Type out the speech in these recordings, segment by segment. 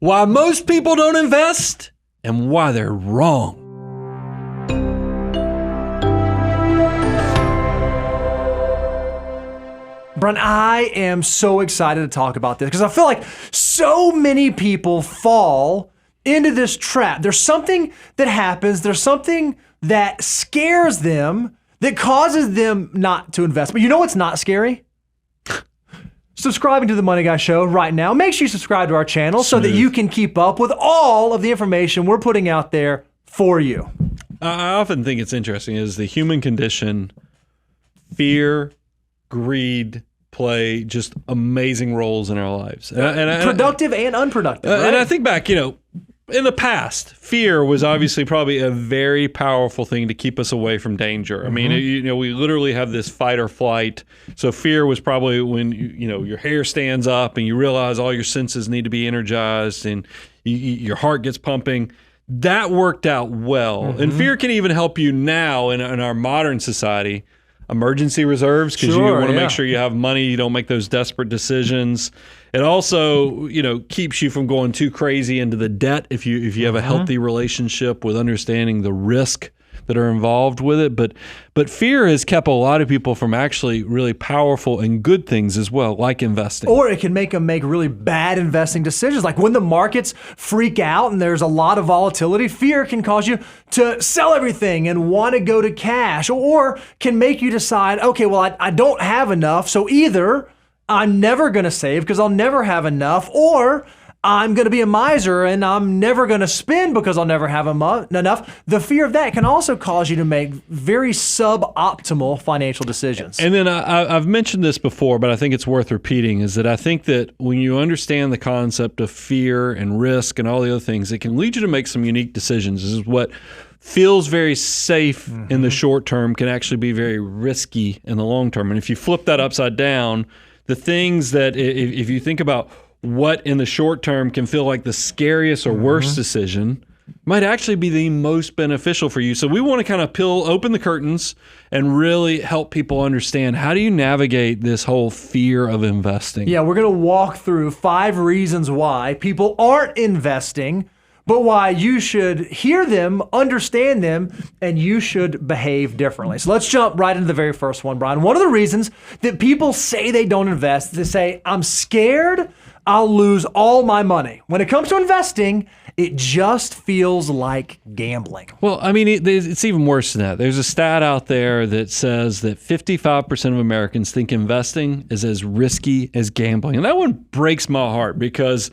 why most people don't invest, and why they're wrong. Brian, I am so excited to talk about this because I feel like so many people fall into this trap. There's something that happens. There's something that scares them that causes them not to invest. But you know what's not scary? Subscribing to the Money Guy Show right now. Make sure you subscribe to our channel so that you can keep up with all of the information we're putting out there for you. I often think it's interesting is the human condition, fear, greed, play just amazing roles in our lives. Productive and unproductive. Right? And I think back, in the past, fear was obviously probably a very powerful thing to keep us away from danger. I mean, we literally have this fight or flight. So fear was probably when your hair stands up and you realize all your senses need to be energized and your heart gets pumping. That worked out well. And fear can even help you now in our modern society. Emergency reserves, because you want to make sure you have money, you don't make those desperate decisions. It also, keeps you from going too crazy into the debt if you have a healthy relationship with understanding the risk that are involved with it. But fear has kept a lot of people from actually really powerful and good things as well, like investing. Or it can make them make really bad investing decisions. Like when the markets freak out and there's a lot of volatility, fear can cause you to sell everything and want to go to cash, or can make you decide, okay, well, I don't have enough. So either I'm never going to save because I'll never have enough, or I'm going to be a miser and I'm never going to spend because I'll never have enough. The fear of that can also cause you to make very suboptimal financial decisions. And then I've mentioned this before, but I think it's worth repeating, is that I think that when you understand the concept of fear and risk and all the other things, it can lead you to make some unique decisions. This is what feels very safe in the short term can actually be very risky in the long term. And if you flip that upside down, the things that if you think about what in the short term can feel like the scariest or worst decision might actually be the most beneficial for you. So we want to kind of open the curtains and really help people understand, how do you navigate this whole fear of investing? Yeah, we're going to walk through 5 reasons why people aren't investing, but why you should hear them, understand them, and you should behave differently. So let's jump right into the very first one, Brian. One of the reasons that people say they don't invest is they say, I'm scared I'll lose all my money. When it comes to investing, it just feels like gambling. Well, I mean, it's even worse than that. There's a stat out there that says that 55% of Americans think investing is as risky as gambling. And that one breaks my heart, because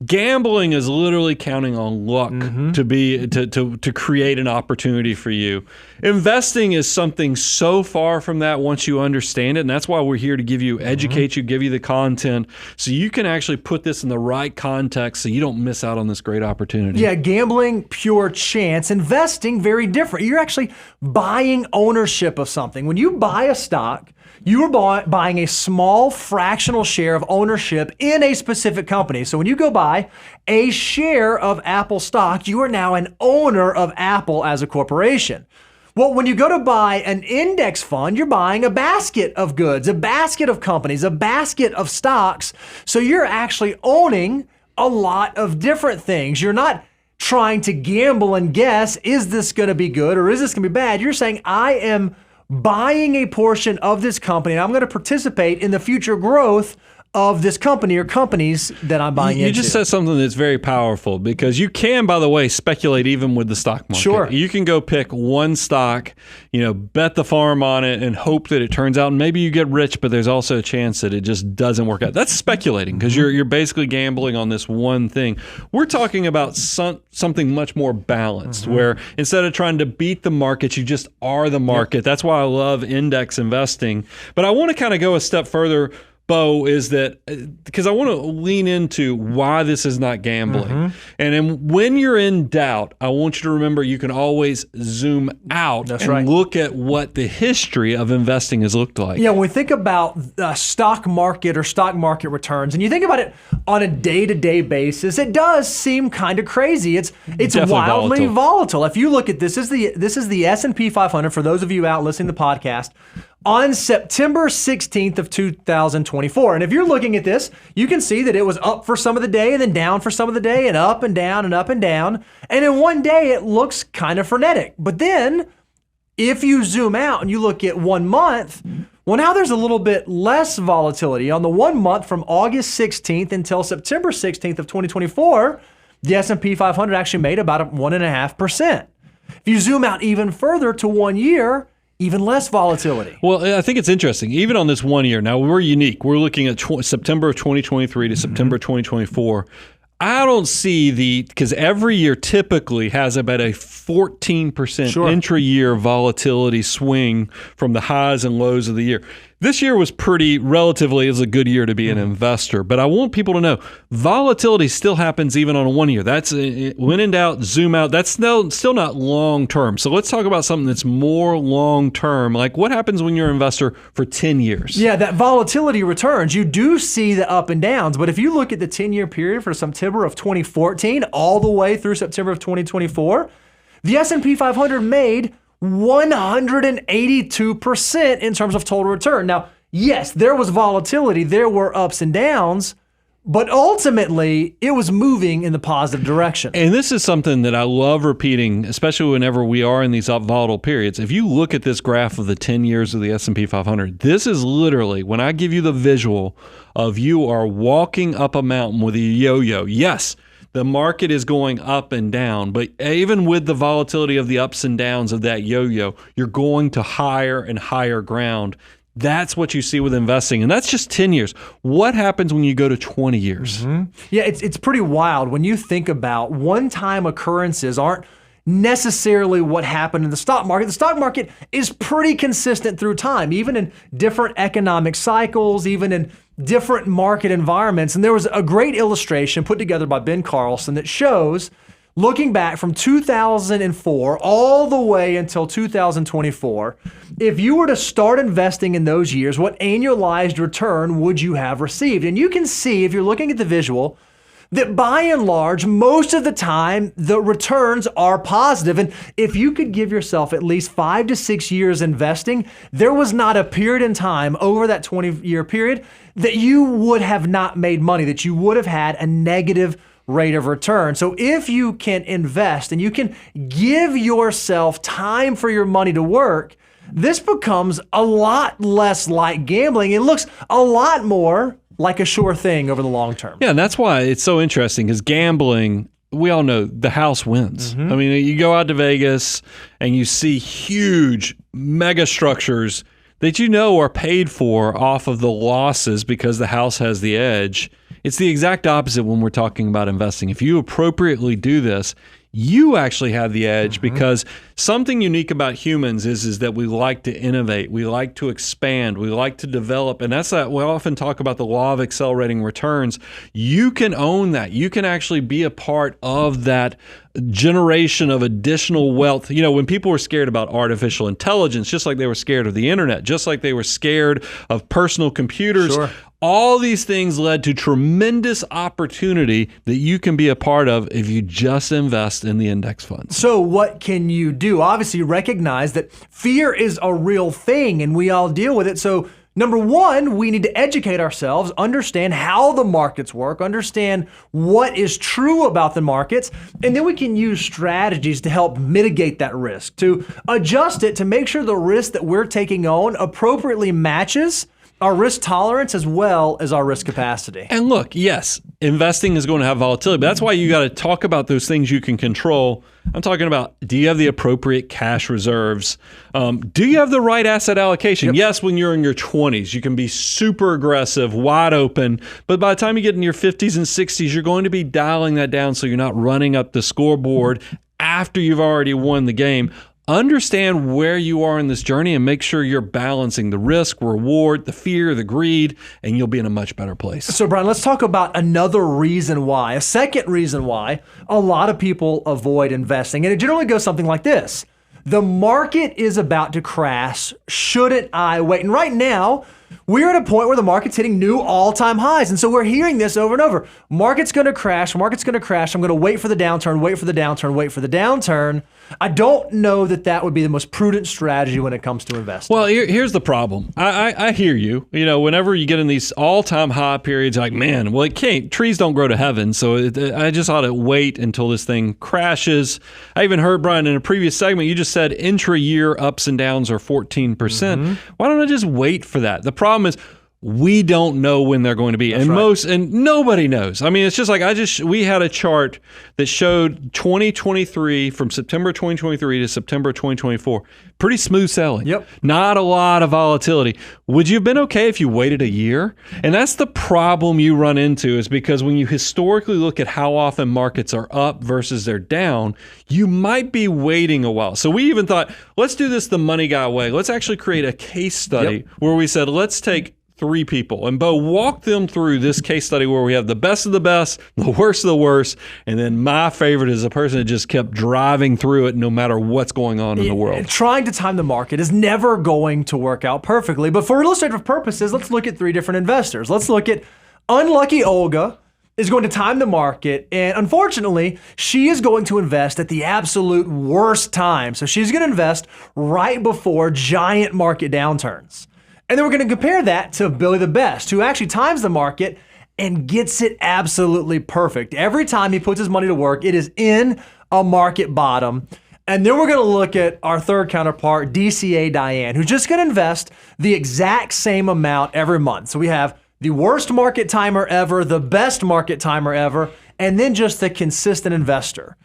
gambling is literally counting on luck to create an opportunity for you. Investing is something so far from that once you understand it, and that's why we're here to give you, educate you, give you the content so you can actually put this in the right context so you don't miss out on this great opportunity. Yeah, gambling, pure chance. Investing, very different. You're actually buying ownership of something. When you buy a stock, you are buying a small fractional share of ownership in a specific company. So when you go buy a share of Apple stock, you are now an owner of Apple as a corporation. Well, when you go to buy an index fund, you're buying a basket of goods, a basket of companies, a basket of stocks. So you're actually owning a lot of different things. You're not trying to gamble and guess, is this going to be good or is this going to be bad? You're saying, I am buying a portion of this company, and I'm going to participate in the future growth of this company or companies that I'm buying into. You just said something that's very powerful, because you can, by the way, speculate even with the stock market. Sure. You can go pick one stock, bet the farm on it and hope that it turns out, and maybe you get rich, but there's also a chance that it just doesn't work out. That's speculating, because you're basically gambling on this one thing. We're talking about something much more balanced, where instead of trying to beat the market, you just are the market. Yep. That's why I love index investing. But I want to kind of go a step further, Bo, is that because I want to lean into why this is not gambling. And then when you're in doubt, I want you to remember you can always zoom out look at what the history of investing has looked like. Yeah, when we think about the stock market or stock market returns, and you think about it on a day-to-day basis, it does seem kind of crazy. It's wildly volatile. If you look at this is the S&P 500, for those of you out listening to the podcast, on September 16th of 2024. And if you're looking at this, you can see that it was up for some of the day and then down for some of the day and up and down and up and down. And in one day, it looks kind of frenetic. But then if you zoom out and you look at 1 month, well, now there's a little bit less volatility. On the 1 month from August 16th until September 16th of 2024, the S&P 500 actually made about 1.5%. If you zoom out even further to 1 year, even less volatility. Well, I think it's interesting. Even on this 1 year, now we're unique. We're looking at September of 2023 to September 2024. I don't see because every year typically has about a 14% intra-year volatility swing from the highs and lows of the year. This year was relatively is a good year to be an investor, but I want people to know volatility still happens even on a 1 year. That's when in doubt, zoom out. That's still not long term. So let's talk about something that's more long term. Like what happens when you're an investor for 10 years? Yeah, that volatility returns. You do see the up and downs, but if you look at the 10-year period from September of 2014 all the way through September of 2024, the S&P 500 made 182% in terms of total return. Now, yes, there was volatility, there were ups and downs, but ultimately it was moving in the positive direction. And this is something that I love repeating, especially whenever we are in these up volatile periods. If you look at this graph of the 10 years of the S&P 500, this is literally, when I give you the visual of you are walking up a mountain with a yo-yo. Yes, the market is going up and down, but even with the volatility of the ups and downs of that yo-yo, you're going to higher and higher ground. That's what you see with investing, and that's just 10 years. What happens when you go to 20 years? Yeah, it's pretty wild when you think about one-time occurrences aren't necessarily what happened in the stock market. The stock market is pretty consistent through time, even in different economic cycles, even in different market environments. And there was a great illustration put together by Ben Carlson that shows, looking back from 2004 all the way until 2024, if you were to start investing in those years, what annualized return would you have received? And you can see, if you're looking at the visual, that by and large, most of the time, the returns are positive. And if you could give yourself at least 5 to 6 years investing, there was not a period in time over that 20-year period that you would have not made money, that you would have had a negative rate of return. So if you can invest and you can give yourself time for your money to work, this becomes a lot less like gambling. It looks a lot more like a sure thing over the long term. Yeah, and that's why it's so interesting, because gambling, we all know the house wins. I mean, you go out to Vegas and you see huge mega structures that you know are paid for off of the losses because the house has the edge. It's the exact opposite when we're talking about investing. If you appropriately do this, you actually have the edge, because something unique about humans is that we like to innovate, we like to expand, we like to develop, and that's that. We often talk about the law of accelerating returns. You can own that. You can actually be a part of that generation of additional wealth. You know, when people were scared about artificial intelligence, just like they were scared of the internet, just like they were scared of personal computers, all these things led to tremendous opportunity that you can be a part of if you just invest in the index funds. So what can you do? Obviously, recognize that fear is a real thing and we all deal with it. So number one, we need to educate ourselves, understand how the markets work, understand what is true about the markets, and then we can use strategies to help mitigate that risk, to adjust it, to make sure the risk that we're taking on appropriately matches our risk tolerance as well as our risk capacity. And look, yes, investing is going to have volatility, but that's why you got to talk about those things you can control. I'm talking about, do you have the appropriate cash reserves? Do you have the right asset allocation? Yes, when you're in your 20s, you can be super aggressive, wide open, but by the time you get in your 50s and 60s, you're going to be dialing that down so you're not running up the scoreboard after you've already won the game. Understand where you are in this journey and make sure you're balancing the risk, reward, the fear, the greed, and you'll be in a much better place. So, Brian, let's talk about another reason why, a second reason why a lot of people avoid investing. And it generally goes something like this. The market is about to crash. Shouldn't I wait? And right now, we're at a point where the market's hitting new all-time highs. And so we're hearing this over and over. Market's going to crash. Market's going to crash. I'm going to wait for the downturn, wait for the downturn, wait for the downturn. I don't know that that would be the most prudent strategy when it comes to investing. Well, here's the problem. I hear you. You know, whenever you get in these all-time high periods, like, man, well, it can't. Trees don't grow to heaven, so I just ought to wait until this thing crashes. I even heard, Brian, in a previous segment, you just said intra-year ups and downs are 14%. Why don't I just wait for that? The problem is we don't know when they're going to be. And nobody knows. I mean, it's just like we had a chart that showed 2023 from September 2023 to September 2024. Pretty smooth sailing. Yep. Not a lot of volatility. Would you have been okay if you waited a year? And that's the problem you run into, is because when you historically look at how often markets are up versus they're down, you might be waiting a while. So we even thought, let's do this the money guy way. Let's actually create a case study where we said, let's take 3 people. And Bo, walk them through this case study where we have the best of the best, the worst of the worst, and then my favorite is the person that just kept driving through it no matter what's going on in the world. Trying to time the market is never going to work out perfectly. But for illustrative purposes, let's look at 3 different investors. Let's look at Unlucky Olga is going to time the market, and unfortunately, she is going to invest at the absolute worst time. So she's going to invest right before giant market downturns. And then we're going to compare that to Billy the Best, who actually times the market and gets it absolutely perfect. Every time he puts his money to work, it is in a market bottom. And then we're going to look at our third counterpart, DCA Diane, who's just going to invest the exact same amount every month. So we have the worst market timer ever, the best market timer ever, and then just the consistent investor.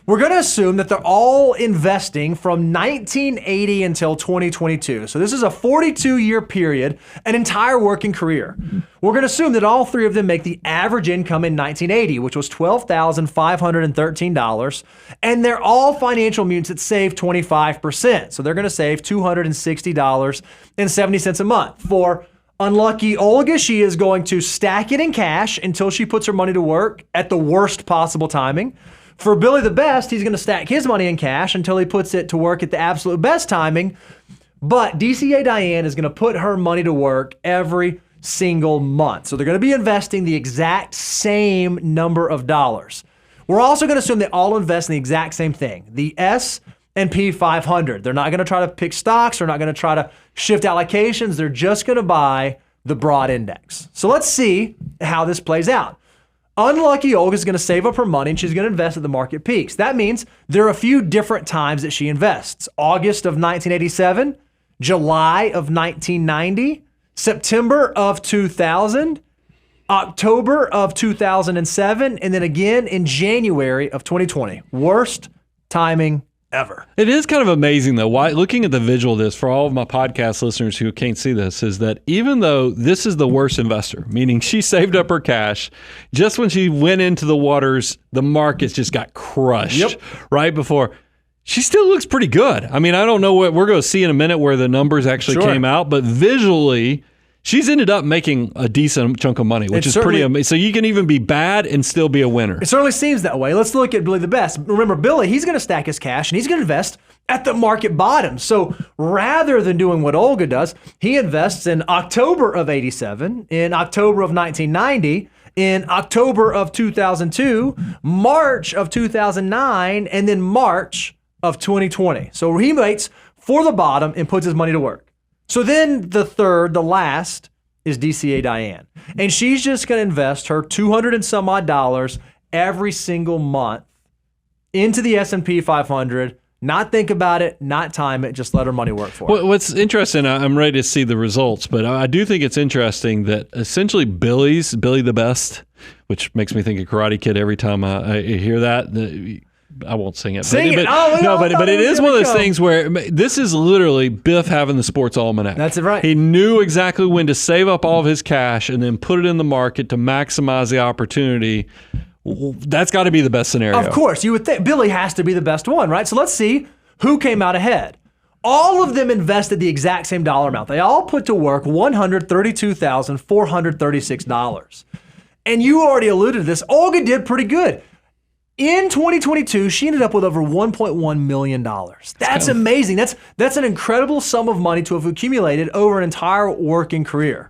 We're going to assume that they're all investing from 1980 until 2022. So this is a 42-year period, an entire working career. We're going to assume that all 3 of them make the average income in 1980, which was $12,513. And they're all financial mutants that save 25%. So they're going to save $260.70 a month. For Unlucky Olga, she is going to stack it in cash until she puts her money to work at the worst possible timing. For Billy the Best, he's going to stack his money in cash until he puts it to work at the absolute best timing. But DCA Diane is going to put her money to work every single month. So they're going to be investing the exact same number of dollars. We're also going to assume they all invest in the exact same thing, the S&P 500. They're not going to try to pick stocks. They're not going to try to shift allocations. They're just going to buy the broad index. So let's see how this plays out. Unlucky Olga is going to save up her money and she's going to invest at the market peaks. That means there are a few different times that she invests. August of 1987, July of 1990, September of 2000, October of 2007, and then again in January of 2020. Worst timing ever. It is kind of amazing, though, looking at the visual of this, for all of my podcast listeners who can't see this, is that even though this is the worst investor, meaning she saved up her cash, just when she went into the waters, the markets just got crushed right before. She still looks pretty good. I mean, I don't know what we're going to see in a minute where the numbers actually came out, but visually, she's ended up making a decent chunk of money, which is pretty amazing. So you can even be bad and still be a winner. It certainly seems that way. Let's look at Billy the Best. Remember, Billy, he's going to stack his cash and he's going to invest at the market bottom. So rather than doing what Olga does, he invests in October of 87, in October of 1990, in October of 2002, March of 2009, and then March of 2020. So he waits for the bottom and puts his money to work. So then the last, is DCA Diane. And she's just going to invest her $200 and some odd every single month into the S&P 500, not think about it, not time it, just let her money work for her. What's interesting, I'm ready to see the results, but I do think it's interesting that essentially Billy the Best, which makes me think of Karate Kid every time I hear that. I won't sing it. But it is one of those things where this is literally Biff having the sports almanac. That's it, right. He knew exactly when to save up all of his cash and then put it in the market to maximize the opportunity. That's got to be the best scenario. Of course. You would think Billy has to be the best one, right? So let's see who came out ahead. All of them invested the exact same dollar amount. They all put to work $132,436. And you already alluded to this. Olga did pretty good. In 2022, she ended up with over $1.1 million. That's amazing. That's an incredible sum of money to have accumulated over an entire working career.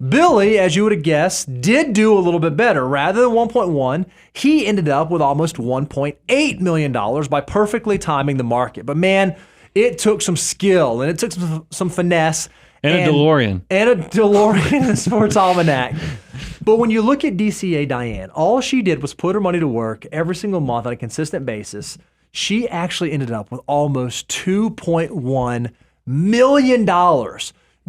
Billy, as you would have guessed, did do a little bit better. Rather than 1.1, he ended up with almost $1.8 million by perfectly timing the market. But man, it took some skill and it took some finesse. And a DeLorean. And a DeLorean and a sports almanac. But when you look at DCA Diane, all she did was put her money to work every single month on a consistent basis. She actually ended up with almost $2.1 million.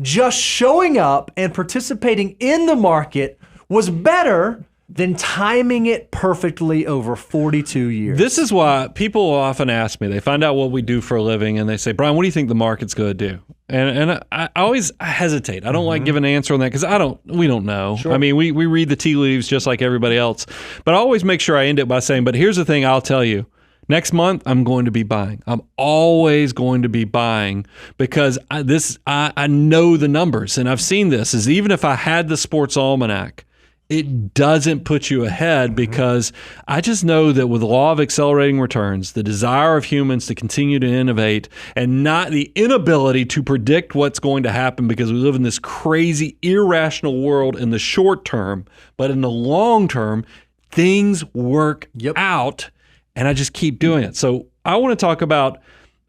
Just showing up and participating in the market was better than timing it perfectly over 42 years. This is why people often ask me, they find out what we do for a living and they say, Brian, what do you think the market's going to do? And I always hesitate. I don't like giving an answer on that because we don't know. Sure. I mean, we read the tea leaves just like everybody else. But I always make sure I end it by saying, but here's the thing I'll tell you. Next month, I'm going to be buying. I'm always going to be buying because I know the numbers and I've seen this. Is even if I had the sports almanac, it doesn't put you ahead because I just know that with the law of accelerating returns, the desire of humans to continue to innovate and not the inability to predict what's going to happen because we live in this crazy, irrational world in the short term, but in the long term, things work out. And I just keep doing it. So I want to talk about,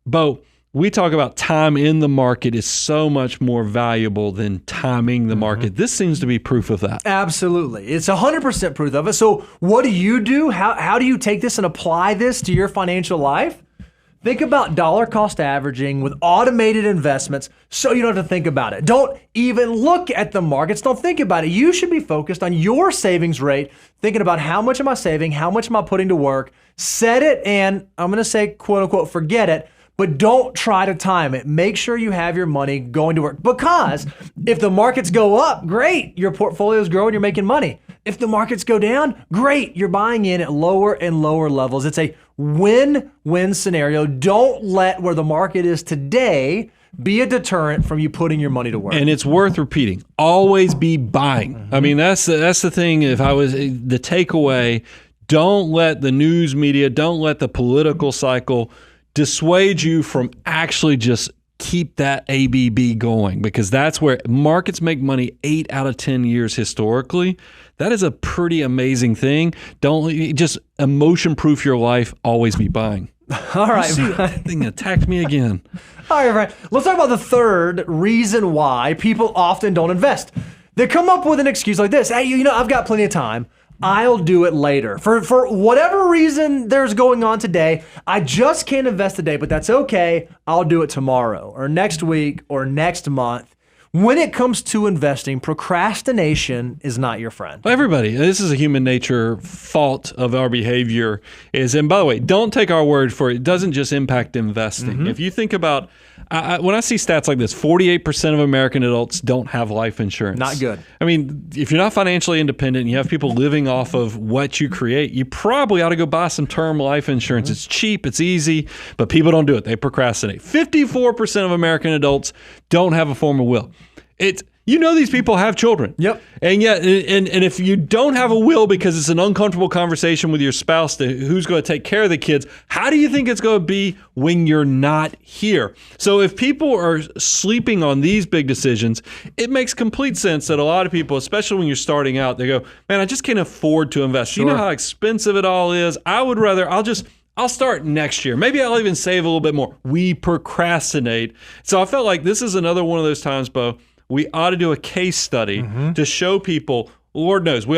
Bo, we talk about time in the market is so much more valuable than timing the market. This seems to be proof of that. Absolutely. It's 100% proof of it. So what do? How do you take this and apply this to your financial life? Think about dollar cost averaging with automated investments so you don't have to think about it. Don't even look at the markets. Don't think about it. You should be focused on your savings rate, thinking about how much am I saving, how much am I putting to work, set it, and I'm going to say, quote unquote, forget it, but don't try to time it. Make sure you have your money going to work because if the markets go up, great, your portfolio is growing, you're making money. If the markets go down, great, you're buying in at lower and lower levels. It's a win-win scenario. Don't let where the market is today be a deterrent from you putting your money to work. And it's worth repeating. Always be buying. I mean, that's the thing. If I was the takeaway, don't let the news media, don't let the political cycle dissuade you from actually just keep that ABB going because that's where markets make money 8 out of 10 years historically. That is a pretty amazing thing. Don't just emotion proof your life. Always be buying. All right. See, that thing attacked me again. All right, Brian. Let's talk about the third reason why people often don't invest. They come up with an excuse like this. Hey, I've got plenty of time. I'll do it later. For whatever reason there's going on today, I just can't invest today, but that's okay. I'll do it tomorrow or next week or next month. When it comes to investing, procrastination is not your friend. Everybody, this is a human nature fault of our behavior and by the way, don't take our word for it. It doesn't just impact investing. If you think about, when I see stats like this, 48% of American adults don't have life insurance. Not good. I mean, if you're not financially independent and you have people living off of what you create, you probably ought to go buy some term life insurance. It's cheap, it's easy, but people don't do it. They procrastinate. 54% of American adults don't have a formal will. These people have children. Yep. And yet, and if you don't have a will because it's an uncomfortable conversation with your spouse to who's going to take care of the kids, how do you think it's going to be when you're not here? So if people are sleeping on these big decisions, it makes complete sense that a lot of people, especially when you're starting out, they go, man, I just can't afford to invest. Sure. You know how expensive it all is? I'll start next year. Maybe I'll even save a little bit more. We procrastinate. So I felt like this is another one of those times, Bo, we ought to do a case study to show people, Lord knows, we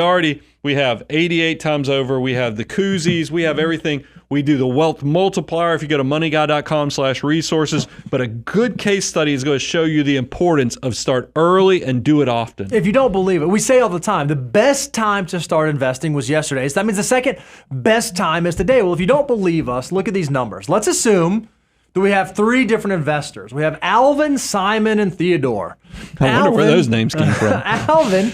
have 88 times over. We have the koozies. We have everything. We do the wealth multiplier if you go to moneyguy.com/resources. But a good case study is going to show you the importance of start early and do it often. If you don't believe it, we say all the time, the best time to start investing was yesterday. So that means the second best time is today. Well, if you don't believe us, look at these numbers. Let's assume that we have 3 different investors. We have Alvin, Simon, and Theodore. I wonder where those names came from. Alvin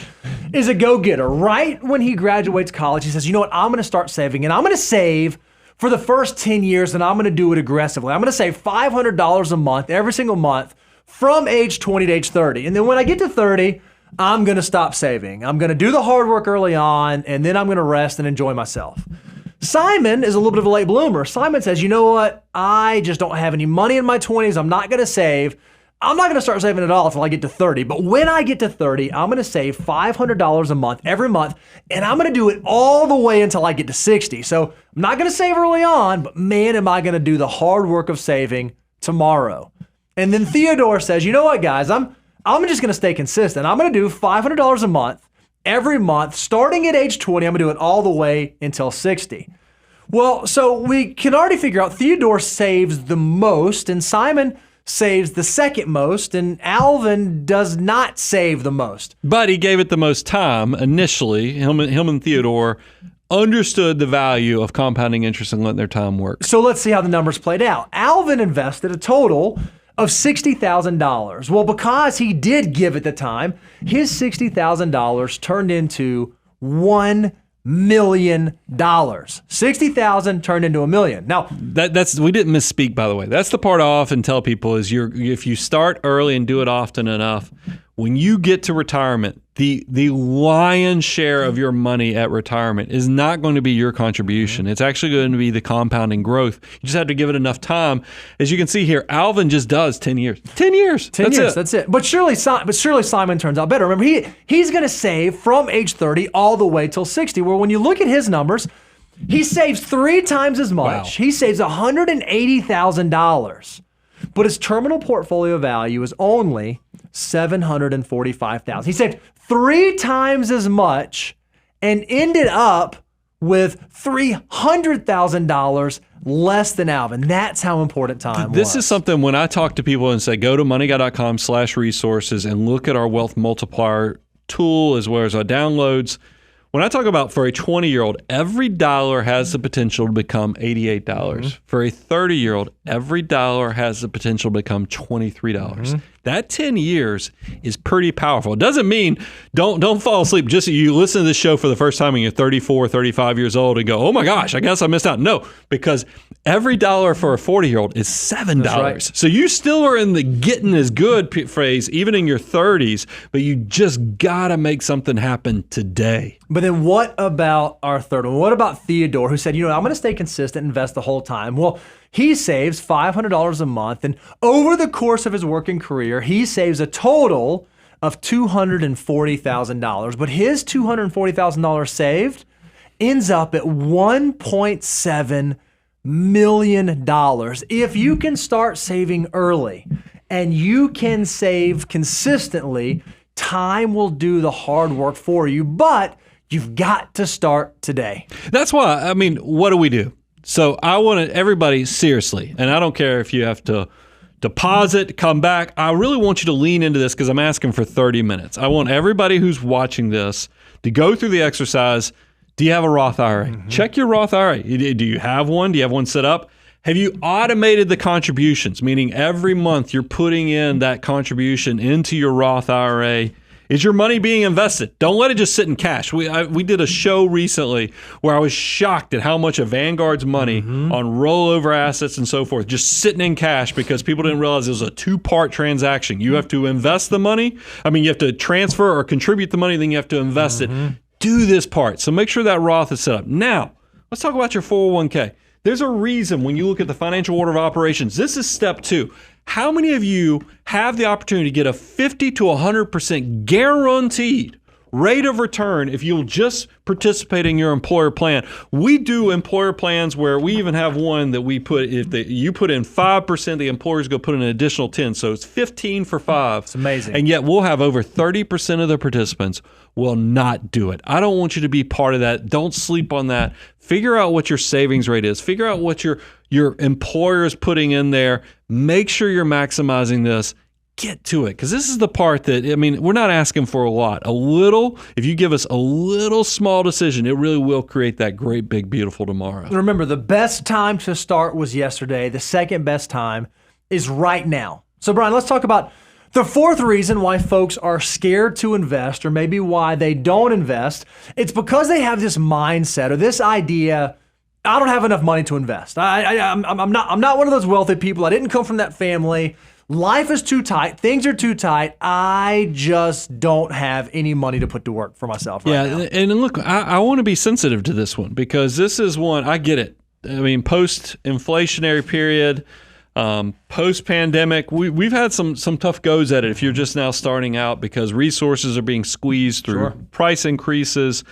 is a go-getter. Right when he graduates college, he says, you know what, I'm going to start saving, and I'm going to save for the first 10 years, and I'm going to do it aggressively. I'm going to save $500 a month, every single month, from age 20 to age 30. And then when I get to 30, I'm going to stop saving. I'm going to do the hard work early on, and then I'm going to rest and enjoy myself. Simon is a little bit of a late bloomer. Simon says, you know what? I just don't have any money in my 20s. I'm not going to save. I'm not going to start saving at all until I get to 30. But when I get to 30, I'm going to save $500 a month every month, and I'm going to do it all the way until I get to 60. So I'm not going to save early on, but man, am I going to do the hard work of saving tomorrow. And then Theodore says, you know what, guys, I'm just going to stay consistent. I'm going to do $500 a month every month, starting at age 20. I'm going to do it all the way until 60. Well, so we can already figure out Theodore saves the most, and Simon saves the second most, and Alvin does not save the most. But he gave it the most time initially. Him and Theodore understood the value of compounding interest and letting their time work. So let's see how the numbers played out. Alvin invested a total of $60,000. Well, because he did give it the time, his $60,000 turned into $1 million. 60,000 turned into $1 million. Now that's we didn't misspeak, by the way. That's the part I often tell people is if you start early and do it often enough, when you get to retirement, the lion's share of your money at retirement is not going to be your contribution. It's actually going to be the compounding growth. You just have to give it enough time. As you can see here, Alvin just does 10 years. 10 years. That's it. But surely Simon turns out better. Remember, he's going to save from age 30 all the way till 60, where when you look at his numbers, he saves 3 times as much. Wow. He saves $180,000. But his terminal portfolio value is only $745,000. He saved 3 times as much and ended up with $300,000 less than Alvin. That's how important time was. This is something when I talk to people and say, go to moneyguy.com/resources and look at our wealth multiplier tool as well as our downloads. When I talk about for a 20-year-old, every dollar has the potential to become $88. Mm-hmm. For a 30-year-old, every dollar has the potential to become $23. Mm-hmm. That 10 years is pretty powerful. It doesn't mean don't fall asleep. Just you listen to this show for the first time and you're 34, 35 years old and go, oh my gosh, I guess I missed out. No, because every dollar for a 40-year-old is $7. Right. So you still are in the getting is good phase, even in your 30s, but you just got to make something happen today. But then what about our third one? What about Theodore, who said, I'm going to stay consistent, invest the whole time? Well, he saves $500 a month, and over the course of his working career, he saves a total of $240,000. But his $240,000 saved ends up at $1.7 million. If you can start saving early and you can save consistently, time will do the hard work for you, but you've got to start today. That's why, what do we do? So I want everybody, seriously, and I don't care if you have to deposit, come back. I really want you to lean into this because I'm asking for 30 minutes. I want everybody who's watching this to go through the exercise. Do you have a Roth IRA? Mm-hmm. Check your Roth IRA. Do you have one? Do you have one set up? Have you automated the contributions, meaning every month you're putting in that contribution into your Roth IRA? Is your money being invested? Don't let it just sit in cash. We did a show recently where I was shocked at how much of Vanguard's money on rollover assets and so forth just sitting in cash because people didn't realize it was a 2-part transaction. You have to invest the money. You have to transfer or contribute the money, then you have to invest it. Do this part. So make sure that Roth is set up. Now, let's talk about your 401k. There's a reason when you look at the financial order of operations, this is step 2. How many of you have the opportunity to get a 50 to 100% guaranteed rate of return if you'll just participate in your employer plan? We do employer plans where we even have one that we put, you put in 5%, the employer's going to put in an additional 10. So it's 15 for 5. It's amazing. And yet we'll have over 30% of the participants will not do it. I don't want you to be part of that. Don't sleep on that. Figure out what your savings rate is. Figure out what your employer is putting in there. Make sure you're maximizing this. Get to it, because this is the part that, we're not asking for a lot. A little, if you give us a little small decision, it really will create that great, big, beautiful tomorrow. Remember, the best time to start was yesterday. The second best time is right now. So, Brian, let's talk about the fourth reason why folks are scared to invest, or maybe why they don't invest. It's because they have this mindset or this idea, I don't have enough money to invest. I'm not one of those wealthy people. I didn't come from that family. Life is too tight. Things are too tight. I just don't have any money to put to work for myself right now. And look, I want to be sensitive to this one because this is one, I get it. Post-inflationary period, Post-pandemic, we've had some tough goes at it if you're just now starting out because resources are being squeezed through price increases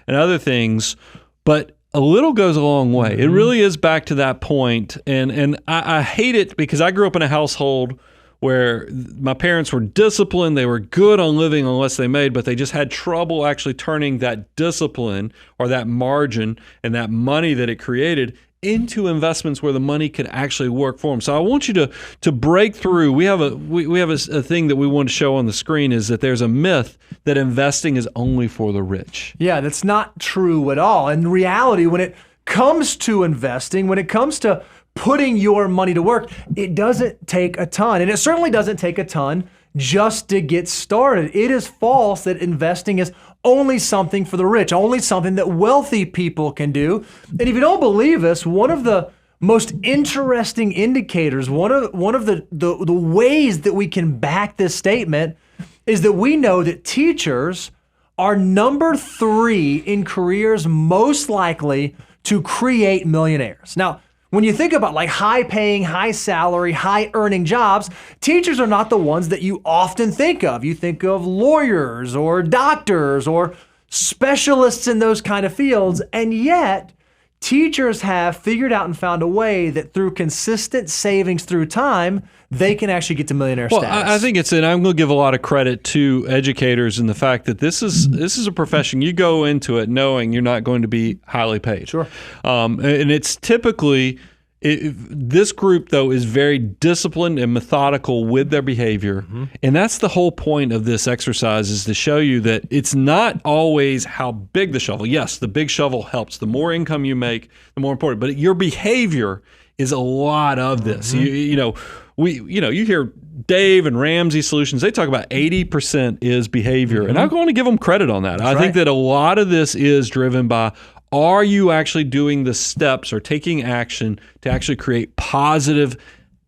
and other things. But a little goes a long way. It really is back to that point. And I hate it because I grew up in a household where my parents were disciplined. They were good on living on less they made, but they just had trouble actually turning that discipline or that margin and that money that it created into investments where the money could actually work for them. So I want you to break through. We have a thing that we want to show on the screen is that there's a myth that investing is only for the rich. Yeah, that's not true at all. In reality, when it comes to investing, when it comes to putting your money to work, it doesn't take a ton. And it certainly doesn't take a ton just to get started. It is false that investing is only something for the rich, only something that wealthy people can do. And if you don't believe us, one of the most interesting indicators, one of the ways that we can back this statement is that we know that teachers are number 3 in careers most likely to create millionaires. Now, when you think about like high paying, high salary, high earning jobs, teachers are not the ones that you often think of. You think of lawyers or doctors or specialists in those kind of fields. And yet teachers have figured out and found a way that through consistent savings through time, they can actually get to millionaire status. I think and I'm going to give a lot of credit to educators in the fact that this is a profession. You go into it knowing you're not going to be highly paid. Sure. And it's typically, this group, though, is very disciplined and methodical with their behavior. And that's the whole point of this exercise, is to show you that it's not always how big the shovel. Yes, the big shovel helps. The more income you make, the more important. But your behavior is a lot of this. You hear Dave and Ramsey Solutions, they talk about 80% is behavior. And I'm going to give them credit on that. I think that a lot of this is driven by, are you actually doing the steps or taking action to actually create positive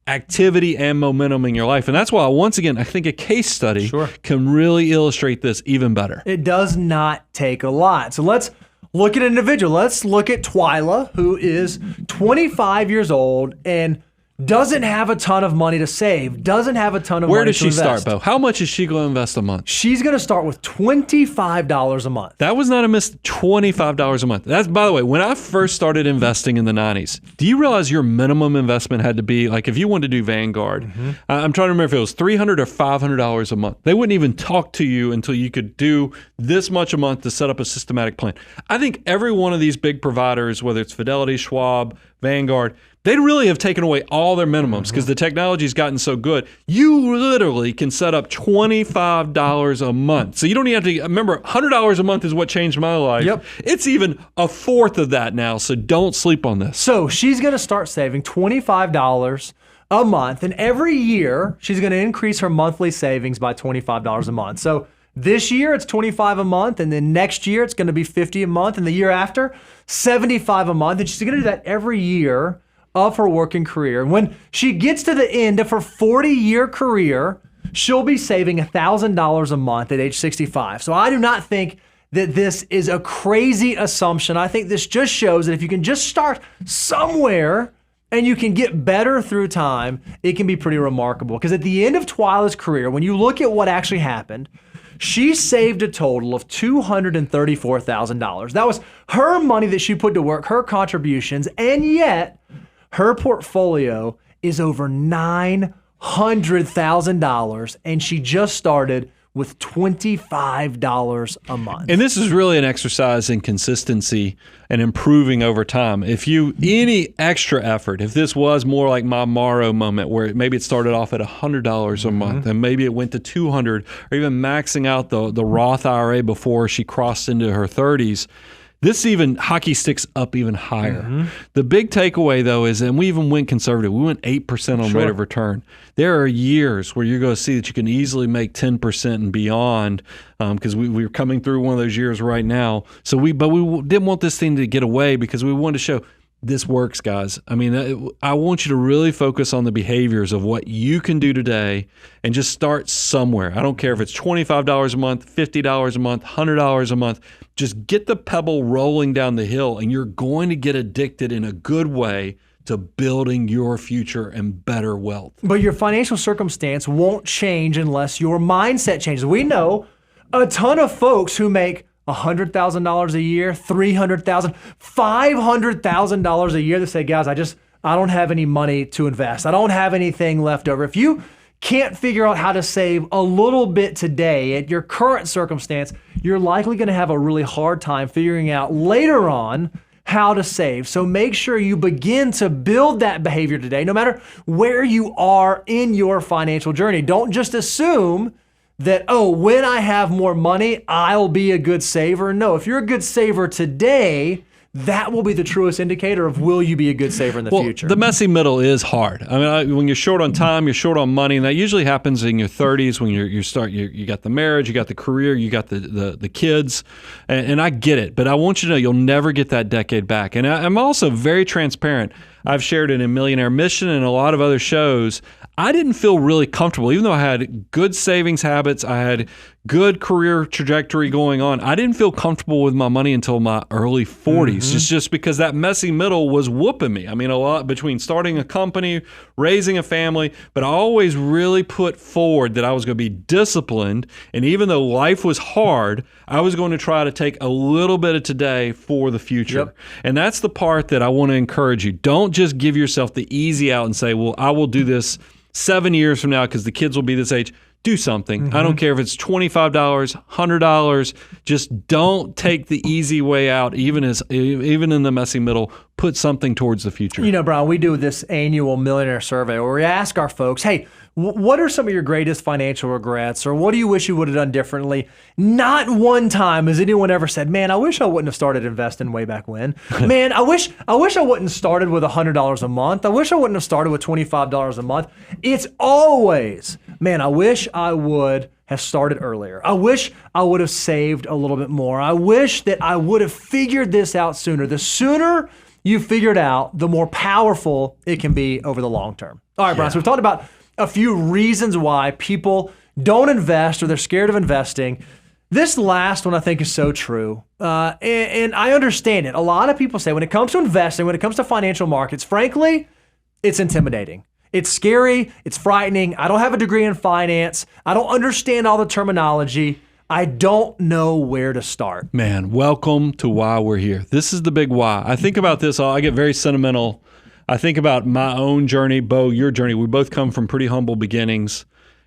activity and momentum in your life? And that's why, once again, I think a case study can really illustrate this even better. It does not take a lot. So let's look at an individual. Let's look at Twyla, who is 25 years old and doesn't have a ton of money to save, doesn't have a ton of Where money does to she invest. start, Bo? How much is she going to invest a month? She's going to start with $25 a month. That was not a miss, $25 a month. That's, by the way, when I first started investing in the 90s, do you realize your minimum investment had to be, like if you wanted to do Vanguard, I'm trying to remember if it was $300 or $500 a month. They wouldn't even talk to you until you could do this much a month to set up a systematic plan. I think every one of these big providers, whether it's Fidelity, Schwab, Vanguard, they really have taken away all their minimums because the technology's gotten so good. You literally can set up $25 a month. So you don't even have to, remember, $100 a month is what changed my life. Yep. It's even a fourth of that now, so don't sleep on this. So she's going to start saving $25 a month, and every year she's going to increase her monthly savings by $25 a month. So this year it's $25 a month, and then next year it's going to be $50 a month, and the year after, $75 a month. And she's going to do that every year of her working career. And when she gets to the end of her 40-year career, she'll be saving $1,000 a month at age 65. So I do not think that this is a crazy assumption. I think this just shows that if you can just start somewhere and you can get better through time, it can be pretty remarkable. Because at the end of Twyla's career, when you look at what actually happened, she saved a total of $234,000. That was her money that she put to work, her contributions, and yet her portfolio is over $900,000, and she just started with $25 a month. And this is really an exercise in consistency and improving over time. If you, any extra effort, if this was more like my Morrow moment where maybe it started off at $100 a month and maybe it went to $200, or even maxing out the Roth IRA before she crossed into her 30s, this even hockey sticks up even higher. The big takeaway, though, is, and we even went conservative. We went 8% on rate of return. There are years where you're going to see that you can easily make 10% and beyond, because we're coming through one of those years right now. So we didn't want this thing to get away because we wanted to show this works, guys. I mean, I want you to really focus on the behaviors of what you can do today and just start somewhere. I don't care if it's $25 a month, $50 a month, $100 a month. Just get the pebble rolling down the hill, and you're going to get addicted in a good way to building your future and better wealth. But your financial circumstance won't change unless your mindset changes. We know a ton of folks who make $100,000 a year, $300,000, $500,000 a year that say, guys, I don't have any money to invest. I don't have anything left over. If you can't figure out how to save a little bit today at your current circumstance, you're likely going to have a really hard time figuring out later on how to save. So make sure you begin to build that behavior today, no matter where you are in your financial journey. Don't just assume that, oh, when I have more money, I'll be a good saver. No, if you're a good saver today, that will be the truest indicator of will you be a good saver in the future. The messy middle is hard. I mean, when you're short on time, you're short on money, and that usually happens in your 30s when you got the marriage, you got the career, you got the kids, and I get it. But I want you to know you'll never get that decade back. And I'm also very transparent. I've shared it in Millionaire Mission and a lot of other shows. I didn't feel really comfortable, even though I had good savings habits, I had good career trajectory going on. I didn't feel comfortable with my money until my early 40s. It's just because that messy middle was whooping me. I mean, a lot between starting a company, raising a family, but I always really put forward that I was going to be disciplined. And even though life was hard, I was going to try to take a little bit of today for the future. Yep. And that's the part that I want to encourage you. Don't just give yourself the easy out and say, well, I will do this 7 years from now because the kids will be this age. Do something. I don't care if it's $25, $100. Just don't take the easy way out, even in the messy middle. Put something towards the future. You know, Brian, we do this annual millionaire survey where we ask our folks, hey, what are some of your greatest financial regrets, or what do you wish you would have done differently? Not one time has anyone ever said, man, I wish I wouldn't have started investing way back when. Man, I wish I wouldn't have started with $100 a month. I wish I wouldn't have started with $25 a month. It's always, man, I wish I would have started earlier. I wish I would have saved a little bit more. I wish that I would have figured this out sooner. The sooner you figure it out, the more powerful it can be over the long term. All right, Brian, so we've talked about a few reasons why people don't invest or they're scared of investing. This last one I think is so true. And I understand it. A lot of people say when it comes to investing, when it comes to financial markets, frankly, it's intimidating. It's scary. It's frightening. I don't have a degree in finance. I don't understand all the terminology. I don't know where to start. Man, welcome to why we're here. This is the big why. I think about this. I get very sentimental. I think about my own journey, Bo, your journey. We both come from pretty humble beginnings.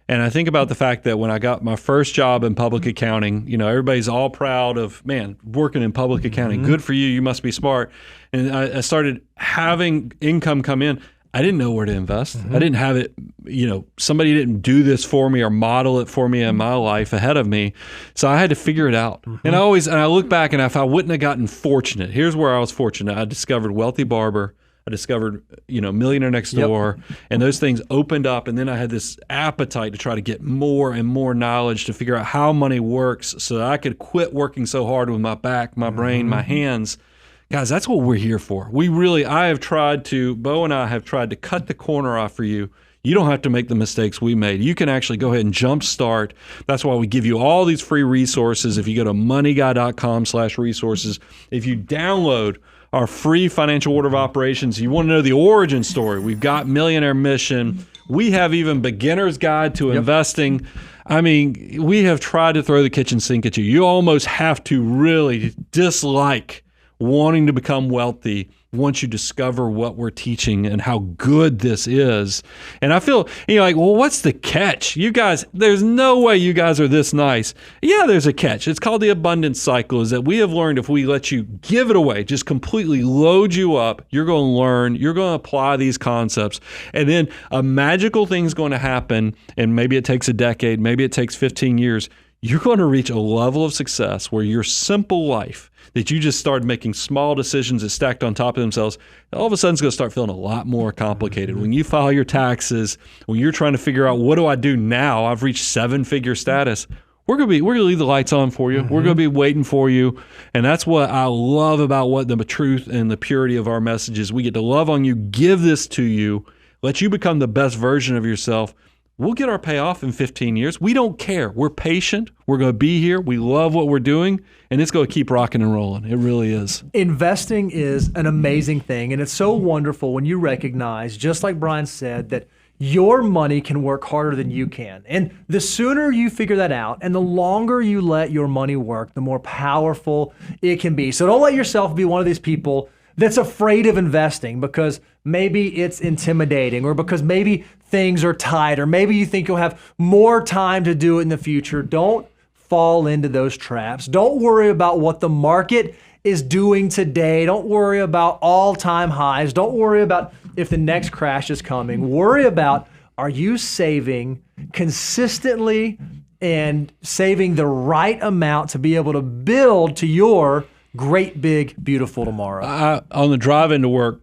And I think about the fact that when I got my first job in public accounting, you know, everybody's all proud of, man, working in public accounting. Good for you. You must be smart. And I started having income come in. I didn't know where to invest. I didn't have it, you know, somebody didn't do this for me or model it for me in my life ahead of me. So I had to figure it out. And I look back, and if I wouldn't have gotten fortunate, here's where I was fortunate. I discovered Wealthy Barber. I discovered, you know, Millionaire Next Door, and those things opened up. And then I had this appetite to try to get more and more knowledge to figure out how money works so that I could quit working so hard with my back, my brain, my hands. Guys, that's what we're here for. Bo and I have tried to cut the corner off for you. You don't have to make the mistakes we made. You can actually go ahead and jumpstart. That's why we give you all these free resources. If you go to moneyguy.com/resources, if you download our free financial order of operations, you want to know the origin story, we've got Millionaire Mission. We have even Beginner's Guide to Investing. I mean, we have tried to throw the kitchen sink at you. You almost have to really dislike wanting to become wealthy once you discover what we're teaching and how good this is. And I feel, you're like, well, what's the catch? You guys, there's no way you guys are this nice. Yeah, there's a catch. It's called the abundance cycle, is that we have learned if we let you give it away, just completely load you up, you're going to learn, you're going to apply these concepts. And then a magical thing's going to happen, and maybe it takes a decade, maybe it takes 15 years. You're going to reach a level of success where your simple life, that you just started making small decisions that stacked on top of themselves, all of a sudden it's going to start feeling a lot more complicated. When you file your taxes, when you're trying to figure out, what do I do now? I've reached 7-figure status. We're going to leave the lights on for you. We're going to be waiting for you. And that's what I love about what the truth and the purity of our message is. We get to love on you, give this to you, let you become the best version of yourself. we'll get our payoff in 15 years. We don't care. We're patient. We're going to be here. We love what we're doing, and it's going to keep rocking and rolling. It really is. Investing is an amazing thing, and it's so wonderful when you recognize, just like Brian said, that your money can work harder than you can. And the sooner you figure that out and the longer you let your money work, the more powerful it can be. So don't let yourself be one of these people that's afraid of investing because maybe it's intimidating or because maybe things are tight or maybe you think you'll have more time to do it in the future. Don't fall into those traps. Don't worry about what the market is doing today. Don't worry about all-time highs. Don't worry about if the next crash is coming. Worry about, are you saving consistently and saving the right amount to be able to build to your great, big, beautiful tomorrow? On the drive into work,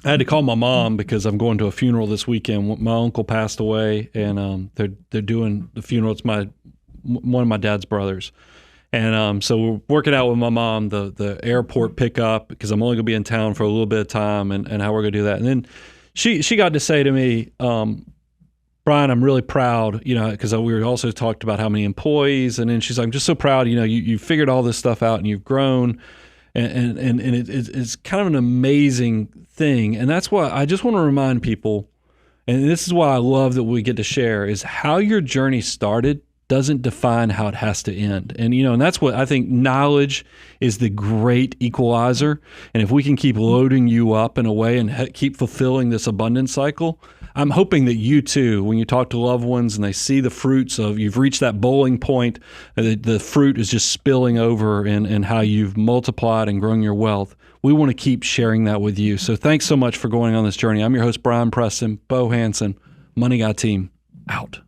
I had to call my mom because I'm going to a funeral this weekend. My uncle passed away, and they're doing the funeral. It's one of my dad's brothers. And so we're working out with my mom the airport pickup because I'm only going to be in town for a little bit of time and how we're going to do that. And then she got to say to me, Brian, I'm really proud, because we also talked about how many employees. And then she's like, I'm just so proud, you figured all this stuff out and you've grown. And it's kind of an amazing thing. And that's why I just want to remind people, and this is why I love that we get to share, is how your journey started doesn't define how it has to end. And, and that's what I think knowledge is the great equalizer. And if we can keep loading you up in a way and keep fulfilling this abundance cycle, I'm hoping that you too, when you talk to loved ones and they see the fruits of, you've reached that bowling point, the fruit is just spilling over in how you've multiplied and grown your wealth. We want to keep sharing that with you. So thanks so much for going on this journey. I'm your host, Brian Preston, Bo Hansen, Money Guy Team, out.